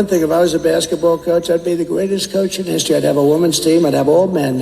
One thing, if I was a basketball coach, I'd be the greatest coach in history. I'd have a women's team. I'd have all men.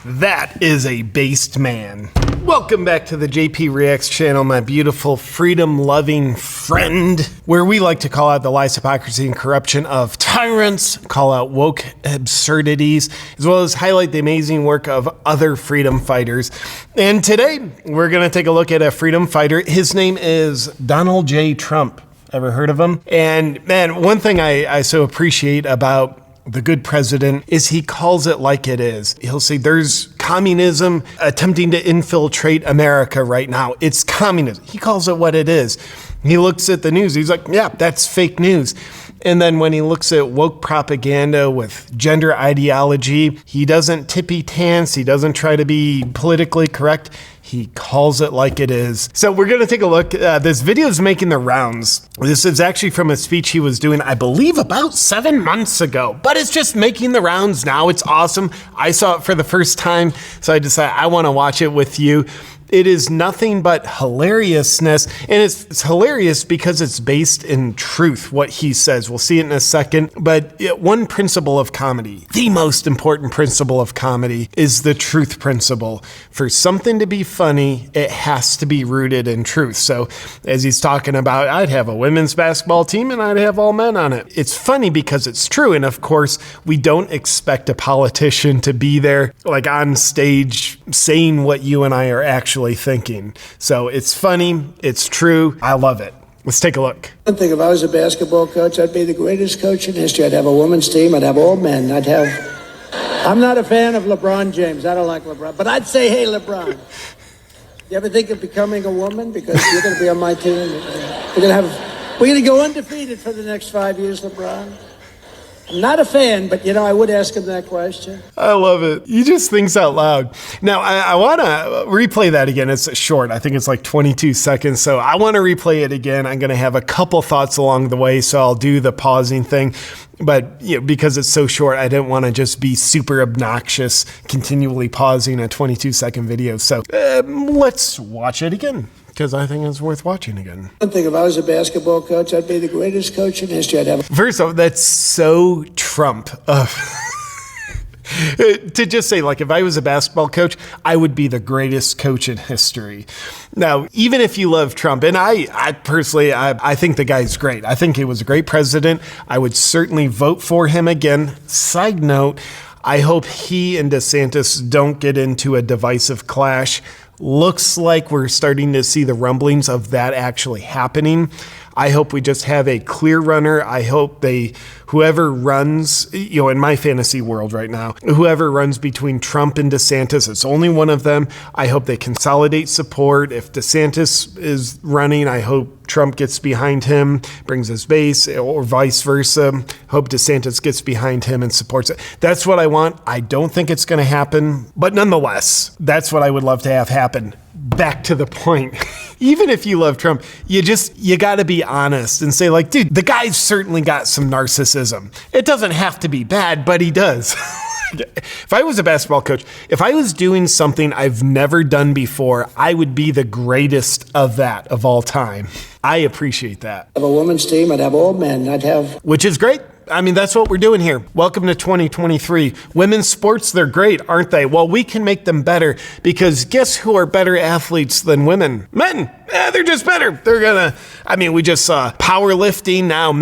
That is a based man. Welcome back to the JP Reacts channel, my beautiful freedom-loving friend, where we like to call out the lies, hypocrisy, and corruption of tyrants, call out woke absurdities, as well as highlight the amazing work of other freedom fighters. And today, we're going to take a look at a freedom fighter. His name is Donald J. Trump. Ever heard of him? And man, one thing I so appreciate about the good president is he calls it like it is. He'll say there's communism attempting to infiltrate America right now. It's communism. He calls it what it is. He looks at the news. He's like, yeah, that's fake news. And then when he looks at woke propaganda with gender ideology, he doesn't tippy-tance. He doesn't try to be politically correct. He calls it like it is. So we're going to take a look. This video is making the rounds. This is actually from a speech he was doing, I believe, about 7 months ago. But it's just making the rounds now. It's awesome. I saw it for the first time, so I decided I want to watch it with you. It is nothing but hilariousness, and it's hilarious because it's based in truth, what he says. We'll see it in a second, but one principle of comedy, the most important principle of comedy, is the truth principle. For something to be funny, it has to be rooted in truth. So as he's talking about, I'd have a women's basketball team and I'd have all men on it. It's funny because it's true, and of course, we don't expect a politician to be there, like on stage, saying what you and I are actually thinking. So it's funny, it's true, I love it. Let's take a look. One thing, if I was a basketball coach, I'd be the greatest coach in history. I'd have a women's team. I'd have all men. I'm not a fan of LeBron James. I don't like LeBron. But I'd say, hey, LeBron, you ever think of becoming a woman? Because you're going to be on my team. We're going to go undefeated for the next 5 years, LeBron. I'm not a fan, but I would ask him that question. I love it. He just thinks out loud. Now, I want to replay that again. It's short. I think it's like 22 seconds. So I want to replay it again. I'm going to have a couple thoughts along the way, so I'll do the pausing thing. But because it's so short, I didn't want to just be super obnoxious, continually pausing a 22-second video. So let's watch it again, because I think it's worth watching again. One thing, if I was a basketball coach, I'd be the greatest coach in history. First off, that's so Trump. To just say, like, if I was a basketball coach, I would be the greatest coach in history. Now, even if you love Trump, and I personally, I think the guy's great. I think he was a great president. I would certainly vote for him again. Side note, I hope he and DeSantis don't get into a divisive clash. Looks like we're starting to see the rumblings of that actually happening. I hope we just have a clear runner. I hope whoever runs, in my fantasy world right now, whoever runs between Trump and DeSantis, it's only one of them. I hope they consolidate support. If DeSantis is running, I hope Trump gets behind him, brings his base, or vice versa. Hope DeSantis gets behind him and supports it. That's what I want. I don't think it's going to happen, but nonetheless, that's what I would love to have happen. Back to the point. Even if you love Trump, you got to be honest and say, like, dude, the guy's certainly got some narcissism. It doesn't have to be bad, but he does. If I was a basketball coach, if I was doing something I've never done before, I would be the greatest of that of all time. I appreciate that. I'd have a women's team. I'd have all men. Which is great. I mean, that's what we're doing here. Welcome to 2023. Women's sports, they're great, aren't they? Well, we can make them better, because guess who are better athletes than women? Men. They're just better. We just saw powerlifting. Now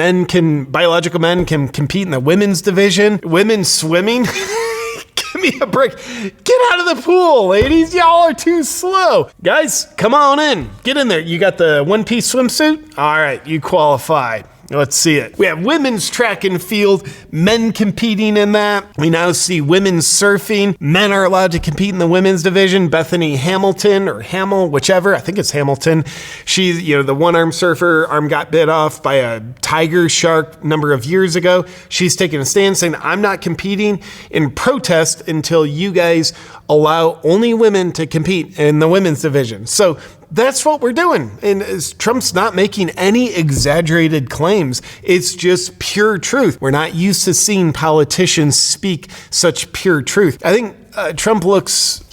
biological men can compete in the women's division. Women's swimming. Give me a break. Get out of the pool, ladies. Y'all are too slow. Guys, come on in. Get in there. You got the one-piece swimsuit? All right, you qualify. Let's see it. We have women's track and field, men competing in that. We now see women's surfing. Men are allowed to compete in the women's division. Bethany Hamilton, or Hamill, whichever. I think it's Hamilton. She's, the one-arm surfer, arm got bit off by a tiger shark a number of years ago. She's taking a stand saying, I'm not competing, in protest until you guys allow only women to compete in the women's division. So that's what we're doing. And Trump's not making any exaggerated claims. It's just pure truth. We're not used to seeing politicians speak such pure truth. I think Trump looks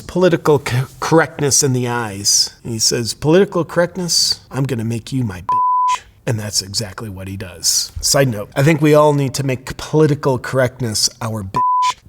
political correctness in the eyes. And he says, political correctness, I'm going to make you my bitch. And that's exactly what he does. Side note, I think we all need to make political correctness our bitch.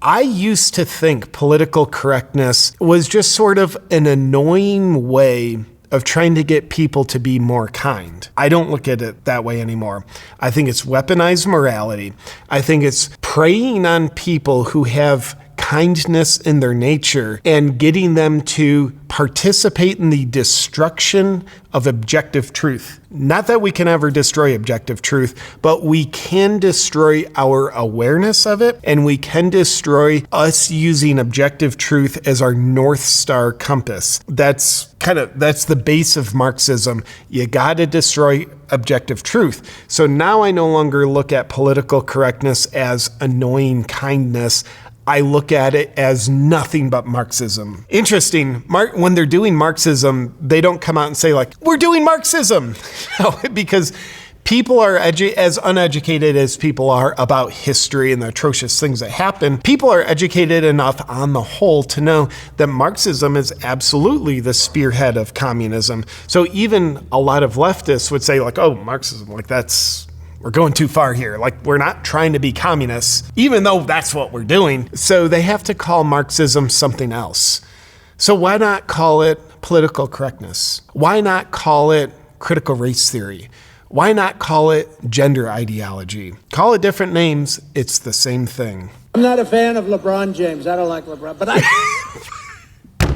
I used to think political correctness was just sort of an annoying way of trying to get people to be more kind. I don't look at it that way anymore. I think it's weaponized morality. I think it's preying on people who have kindness in their nature and getting them to participate in the destruction of objective truth. Not that we can ever destroy objective truth, but we can destroy our awareness of it, and we can destroy us using objective truth as our North Star compass. That's the base of Marxism. You got to destroy objective truth. So now I no longer look at political correctness as annoying kindness. I look at it as nothing but Marxism. Interesting, when they're doing Marxism, they don't come out and say like, we're doing Marxism. No, because people are as uneducated as people are about history and the atrocious things that happen. People are educated enough on the whole to know that Marxism is absolutely the spearhead of communism. So even a lot of leftists would say like, oh, Marxism, like we're going too far here. Like, we're not trying to be communists, even though that's what we're doing. So they have to call Marxism something else. So why not call it political correctness? Why not call it critical race theory? Why not call it gender ideology? Call it different names. It's the same thing. I'm not a fan of LeBron James. I don't like LeBron, but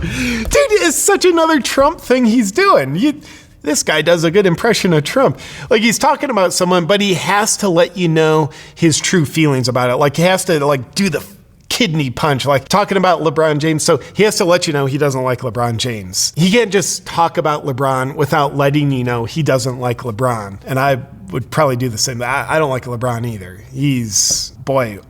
Dude, it's such another Trump thing he's doing. This guy does a good impression of Trump. Like, he's talking about someone, but he has to let you know his true feelings about it. Like, he has to do the kidney punch, like talking about LeBron James. So he has to let you know he doesn't like LeBron James. He can't just talk about LeBron without letting you know he doesn't like LeBron. And I would probably do the same. I don't like LeBron either. He's,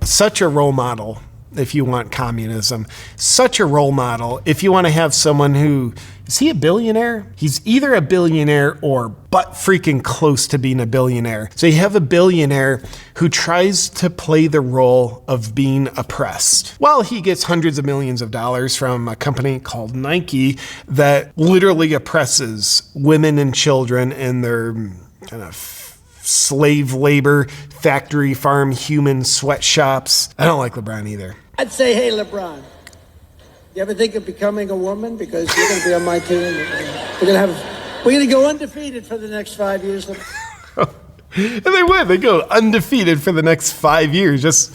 such a role model if you want communism. Such a role model if you want to have someone who, is he a billionaire? He's either a billionaire or but freaking close to being a billionaire. So you have a billionaire who tries to play the role of being oppressed. Well, he gets hundreds of millions of dollars from a company called Nike that literally oppresses women and children in their kind of slave labor, factory farm, human sweatshops. I don't like LeBron either. I'd say, hey, LeBron, you ever think of becoming a woman? Because you're going to be on my team. We're going to go undefeated for the next 5 years. And they would. They go undefeated for the next 5 years, just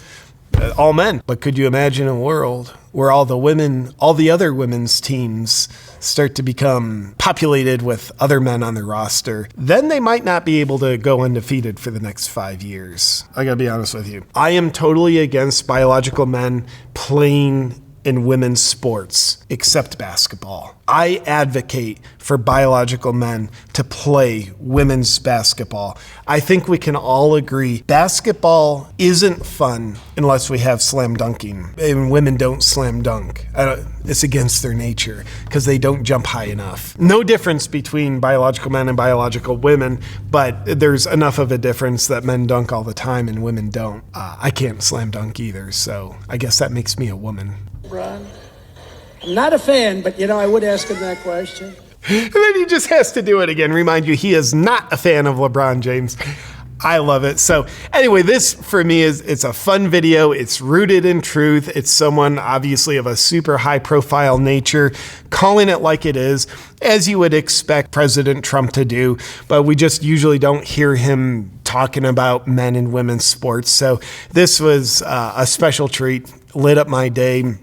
all men. But could you imagine a world where all the other women's teams start to become populated with other men on their roster? Then they might not be able to go undefeated for the next 5 years. I gotta be honest with you. I am totally against biological men playing in women's sports, except basketball. I advocate for biological men to play women's basketball. I think we can all agree basketball isn't fun unless we have slam dunking. And women don't slam dunk. It's against their nature because they don't jump high enough. No difference between biological men and biological women, but there's enough of a difference that men dunk all the time and women don't. I can't slam dunk either, so I guess that makes me a woman. Ron, I'm not a fan, but I would ask him that question. And then he just has to do it again. Remind you, he is not a fan of LeBron James. I love it. So anyway, this for me it's a fun video. It's rooted in truth. It's someone obviously of a super high profile nature, calling it like it is, as you would expect President Trump to do. But we just usually don't hear him talking about men and women's sports. So this was a special treat, lit up my day.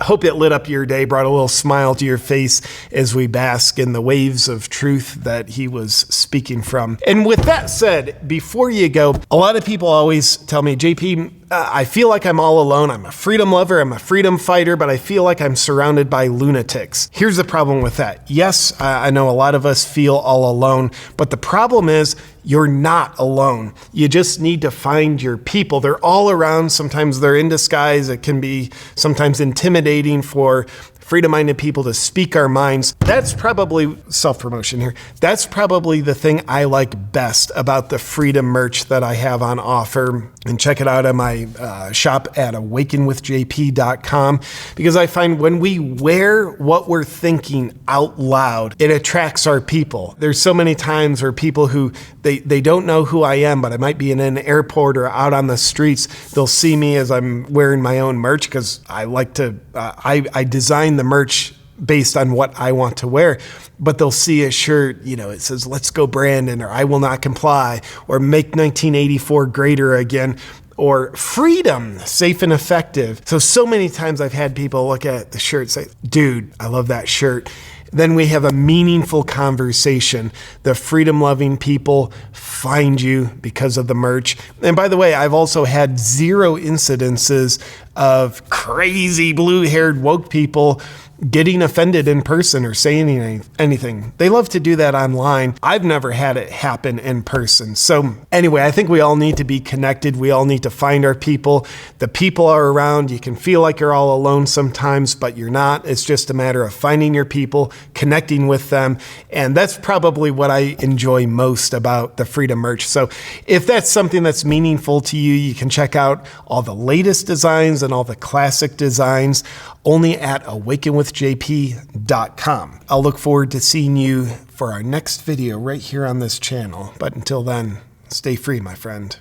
Hope it lit up your day, brought a little smile to your face as we bask in the waves of truth that he was speaking from. And with that said, before you go, a lot of people always tell me, JP, I feel like I'm all alone. I'm a freedom lover. I'm a freedom fighter, but I feel like I'm surrounded by lunatics. Here's the problem with that. Yes, I know a lot of us feel all alone, but the problem is you're not alone. You just need to find your people. They're all around. Sometimes they're in disguise. It can be sometimes intimidating for freedom-minded people to speak our minds. That's probably self-promotion here. That's probably the thing I like best about the freedom merch that I have on offer. And check it out on my my shop at awakenwithjp.com, because I find when we wear what we're thinking out loud, it attracts our people. There's so many times where people who they don't know who I am, but I might be in an airport or out on the streets. They'll see me as I'm wearing my own merch, because I like to, I design the merch based on what I want to wear. But they'll see a shirt, it says, "Let's go Brandon," or "I will not comply," or "Make 1984 greater again," or "Freedom, safe and effective." So many times I've had people look at the shirt and say, "Dude, I love that shirt." Then we have a meaningful conversation. The freedom-loving people find you because of the merch. And by the way, I've also had 0 incidences of crazy blue-haired woke people getting offended in person or saying anything. They love to do that online. I've never had it happen in person. So anyway, I think we all need to be connected. We all need to find our people. The people are around. You can feel like you're all alone sometimes, but you're not. It's just a matter of finding your people, connecting with them. And that's probably what I enjoy most about the Freedom merch. So if that's something that's meaningful to you, you can check out all the latest designs and all the classic designs only at awakenwithjp.com. I'll look forward to seeing you for our next video right here on this channel. But until then, stay free, my friend.